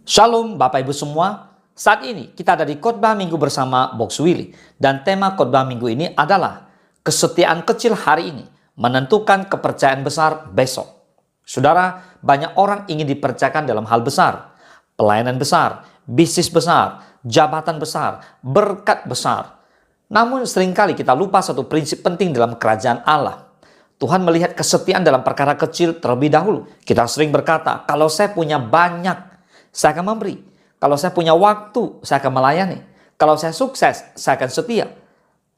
Shalom Bapak Ibu semua. Saat ini kita ada di khotbah minggu bersama Box Willy. Dan tema khotbah minggu ini adalah kesetiaan kecil hari ini menentukan kepercayaan besar besok. Saudara, banyak orang ingin dipercayakan dalam hal besar, pelayanan besar, bisnis besar, jabatan besar, berkat besar. Namun seringkali kita lupa satu prinsip penting dalam kerajaan Allah. Tuhan melihat kesetiaan dalam perkara kecil terlebih dahulu. Kita sering berkata, kalau saya punya banyak, saya akan memberi. Kalau saya punya waktu, saya akan melayani. Kalau saya sukses, saya akan setia.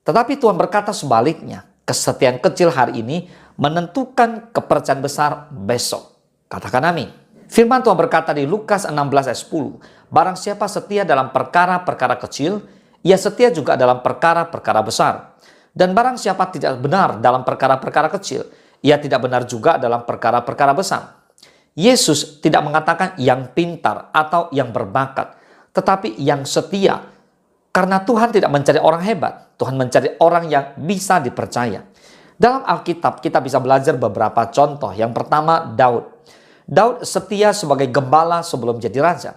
Tetapi Tuhan berkata sebaliknya, kesetiaan kecil hari ini menentukan kepercayaan besar besok. Katakan amin. Firman Tuhan berkata di Lukas 16 ayat 10, barang siapa setia dalam perkara-perkara kecil, ia setia juga dalam perkara-perkara besar. Dan barang siapa tidak benar dalam perkara-perkara kecil, ia tidak benar juga dalam perkara-perkara besar. Yesus tidak mengatakan yang pintar atau yang berbakat, tetapi yang setia. Karena Tuhan tidak mencari orang hebat, Tuhan mencari orang yang bisa dipercaya. Dalam Alkitab kita bisa belajar beberapa contoh. Yang pertama, Daud. Daud setia sebagai gembala sebelum jadi raja.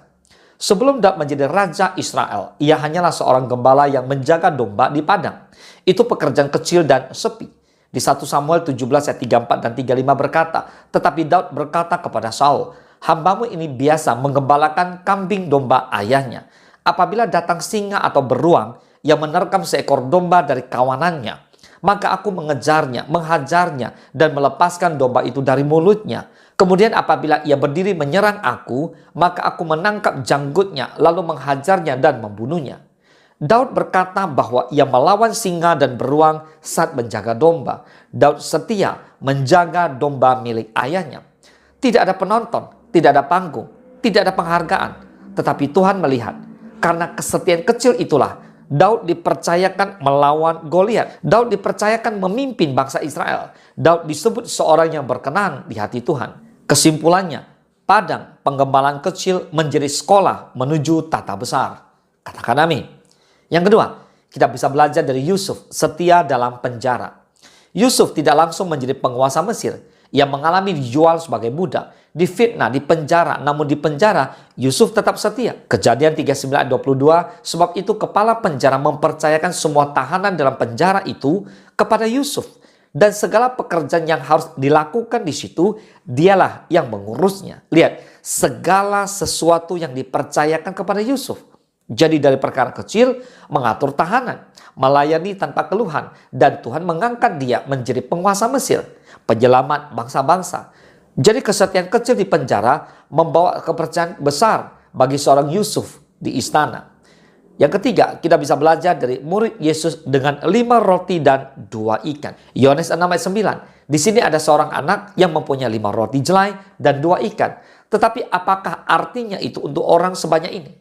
Sebelum Daud menjadi raja Israel, ia hanyalah seorang gembala yang menjaga domba di padang. Itu pekerjaan kecil dan sepi. Di 1 Samuel 17 ayat 34 dan 35 berkata, tetapi Daud berkata kepada Saul, hambamu ini biasa menggembalakan kambing domba ayahnya. Apabila datang singa atau beruang yang menerkam seekor domba dari kawanannya, maka aku mengejarnya, menghajarnya, dan melepaskan domba itu dari mulutnya. Kemudian apabila ia berdiri menyerang aku, maka aku menangkap janggutnya, lalu menghajarnya dan membunuhnya. Daud berkata bahwa ia melawan singa dan beruang saat menjaga domba. Daud setia menjaga domba milik ayahnya. Tidak ada penonton, tidak ada panggung, tidak ada penghargaan. Tetapi Tuhan melihat, karena kesetiaan kecil itulah Daud dipercayakan melawan Goliat. Daud dipercayakan memimpin bangsa Israel. Daud disebut seorang yang berkenan di hati Tuhan. Kesimpulannya, padang penggembalaan kecil menjadi sekolah menuju tata besar. Katakan amin. Yang kedua, kita bisa belajar dari Yusuf, setia dalam penjara. Yusuf tidak langsung menjadi penguasa Mesir. Ia mengalami dijual sebagai budak, difitnah, dipenjara. Namun di penjara, Yusuf tetap setia. Kejadian 39 ayat 22, sebab itu kepala penjara mempercayakan semua tahanan dalam penjara itu kepada Yusuf. Dan segala pekerjaan yang harus dilakukan di situ, dialah yang mengurusnya. Lihat, segala sesuatu yang dipercayakan kepada Yusuf. Jadi dari perkara kecil, mengatur tahanan, melayani tanpa keluhan, dan Tuhan mengangkat dia menjadi penguasa Mesir, penyelamat bangsa-bangsa. Jadi kesetiaan kecil di penjara membawa kepercayaan besar bagi seorang Yusuf di istana. Yang ketiga, kita bisa belajar dari murid Yesus dengan 5 roti dan 2 ikan. Yohanes 6 ayat 9. Di sini ada seorang anak yang mempunyai 5 roti jelai dan 2 ikan. Tetapi apakah artinya itu untuk orang sebanyak ini?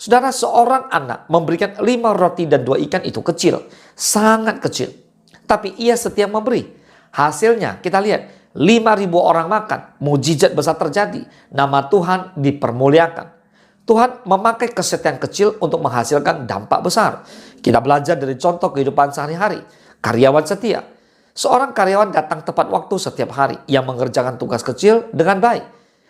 Saudara, seorang anak memberikan 5 roti dan 2 ikan itu kecil, sangat kecil. Tapi ia setia memberi. Hasilnya kita lihat, 5.000 orang makan, mujizat besar terjadi, nama Tuhan dipermuliakan. Tuhan memakai kesetiaan kecil untuk menghasilkan dampak besar. Kita belajar dari contoh kehidupan sehari-hari. Karyawan setia. Seorang karyawan datang tepat waktu setiap hari. Ia mengerjakan tugas kecil dengan baik.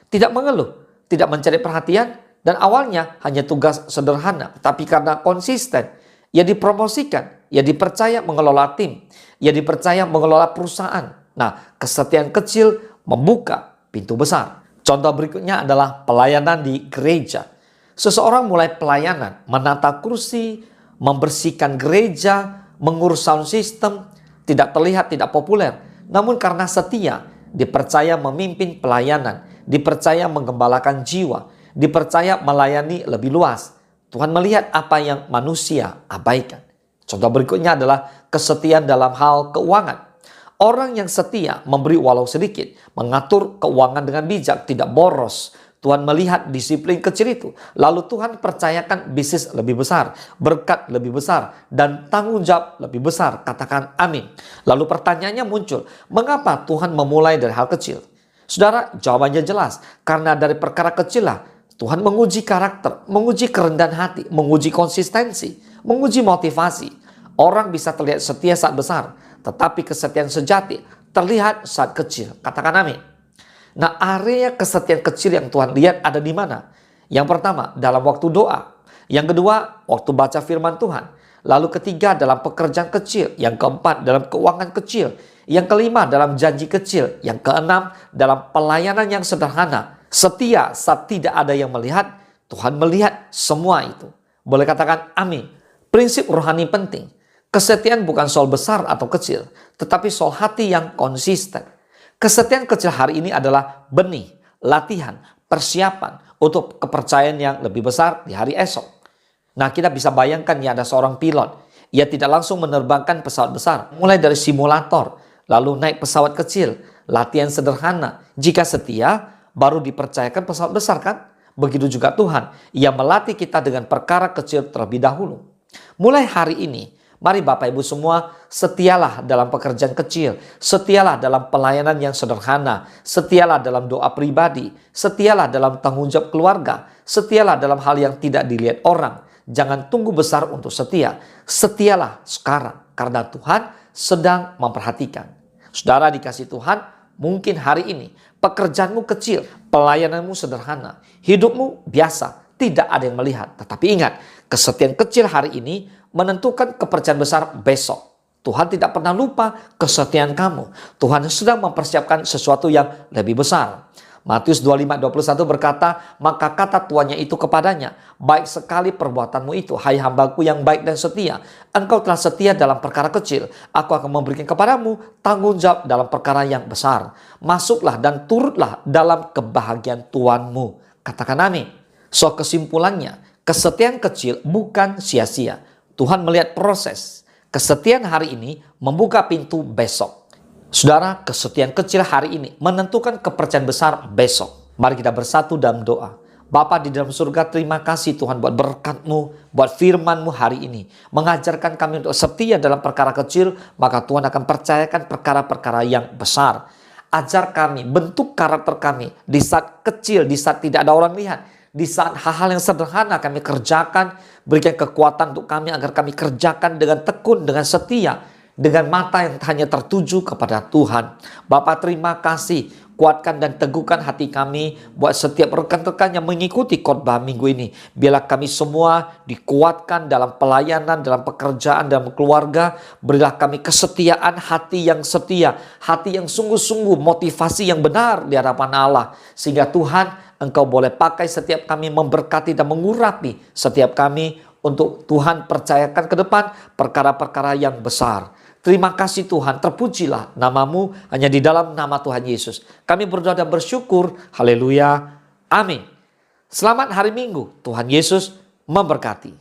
Tidak mengeluh, tidak mencari perhatian. Dan awalnya hanya tugas sederhana, tapi karena konsisten, ia dipromosikan, ia dipercaya mengelola tim, ia dipercaya mengelola perusahaan. Nah, kesetiaan kecil membuka pintu besar. Contoh berikutnya adalah pelayanan di gereja. Seseorang mulai pelayanan, menata kursi, membersihkan gereja, mengurus sound system, tidak terlihat tidak populer. Namun karena setia, dipercaya memimpin pelayanan, dipercaya menggembalakan jiwa, dipercaya melayani lebih luas. Tuhan melihat apa yang manusia abaikan. Contoh berikutnya adalah kesetiaan dalam hal keuangan. Orang yang setia memberi walau sedikit, mengatur keuangan dengan bijak, tidak boros. Tuhan melihat disiplin kecil itu. Lalu Tuhan percayakan bisnis lebih besar, berkat lebih besar, dan tanggung jawab lebih besar. Katakan amin. Lalu pertanyaannya muncul, mengapa Tuhan memulai dari hal kecil? Saudara, jawabannya jelas. Karena dari perkara kecil lah Tuhan menguji karakter, menguji kerendahan hati, menguji konsistensi, menguji motivasi. Orang bisa terlihat setia saat besar, tetapi kesetiaan sejati terlihat saat kecil. Katakan amin. Nah, area kesetiaan kecil yang Tuhan lihat ada di mana? Yang pertama, dalam waktu doa. Yang kedua, waktu baca firman Tuhan. Lalu ketiga, dalam pekerjaan kecil. Yang keempat, dalam keuangan kecil. Yang kelima, dalam janji kecil. Yang keenam, dalam pelayanan yang sederhana. Setia saat tidak ada yang melihat, Tuhan melihat semua itu. Boleh katakan amin. Prinsip rohani penting. Kesetiaan bukan soal besar atau kecil, tetapi soal hati yang konsisten. Kesetiaan kecil hari ini adalah benih, latihan, persiapan untuk kepercayaan yang lebih besar di hari esok. Nah, kita bisa bayangkan ya, ada seorang pilot. Ia tidak langsung menerbangkan pesawat besar. Mulai dari simulator, lalu naik pesawat kecil, latihan sederhana. Jika setia, baru dipercayakan pesawat besar kan? Begitu juga Tuhan. Ia melatih kita dengan perkara kecil terlebih dahulu. Mulai hari ini, mari Bapak Ibu semua, setialah dalam pekerjaan kecil, setialah dalam pelayanan yang sederhana, setialah dalam doa pribadi, setialah dalam tanggung jawab keluarga, setialah dalam hal yang tidak dilihat orang. Jangan tunggu besar untuk setia, setialah sekarang, karena Tuhan sedang memperhatikan. Saudara dikasih Tuhan, mungkin hari ini pekerjaanmu kecil, pelayananmu sederhana, hidupmu biasa, tidak ada yang melihat. Tetapi ingat, kesetiaan kecil hari ini menentukan kepercayaan besar besok. Tuhan tidak pernah lupa kesetiaan kamu. Tuhan sedang mempersiapkan sesuatu yang lebih besar. Matius 25:21 berkata, maka kata tuannya itu kepadanya, baik sekali perbuatanmu itu, hai hambaku yang baik dan setia. Engkau telah setia dalam perkara kecil, aku akan memberikan kepadamu tanggung jawab dalam perkara yang besar. Masuklah dan turutlah dalam kebahagiaan Tuanmu. Katakan amin. So kesimpulannya, kesetiaan kecil bukan sia-sia. Tuhan melihat proses. Kesetiaan hari ini membuka pintu besok. Saudara, kesetiaan kecil hari ini menentukan kepercayaan besar besok. Mari kita bersatu dalam doa. Bapa di dalam surga, terima kasih Tuhan buat berkat-Mu, buat firman-Mu hari ini. Mengajarkan kami untuk setia dalam perkara kecil, maka Tuhan akan percayakan perkara-perkara yang besar. Ajar kami, bentuk karakter kami di saat kecil, di saat tidak ada orang lihat. Di saat hal-hal yang sederhana kami kerjakan, berikan kekuatan untuk kami agar kami kerjakan dengan tekun, dengan setia, dengan mata yang hanya tertuju kepada Tuhan. Bapa terima kasih, kuatkan dan teguhkan hati kami buat setiap rekan-rekan yang mengikuti khotbah minggu ini. Biarlah kami semua dikuatkan dalam pelayanan, dalam pekerjaan, dalam keluarga. Berilah kami kesetiaan, hati yang setia, hati yang sungguh-sungguh, motivasi yang benar di hadapan Allah. Sehingga Tuhan, Engkau boleh pakai setiap kami, memberkati dan mengurapi setiap kami untuk Tuhan percayakan ke depan perkara-perkara yang besar. Terima kasih Tuhan, terpujilah nama-Mu hanya di dalam nama Tuhan Yesus. Kami berdoa dan bersyukur. Haleluya. Amin. Selamat hari Minggu. Tuhan Yesus memberkati.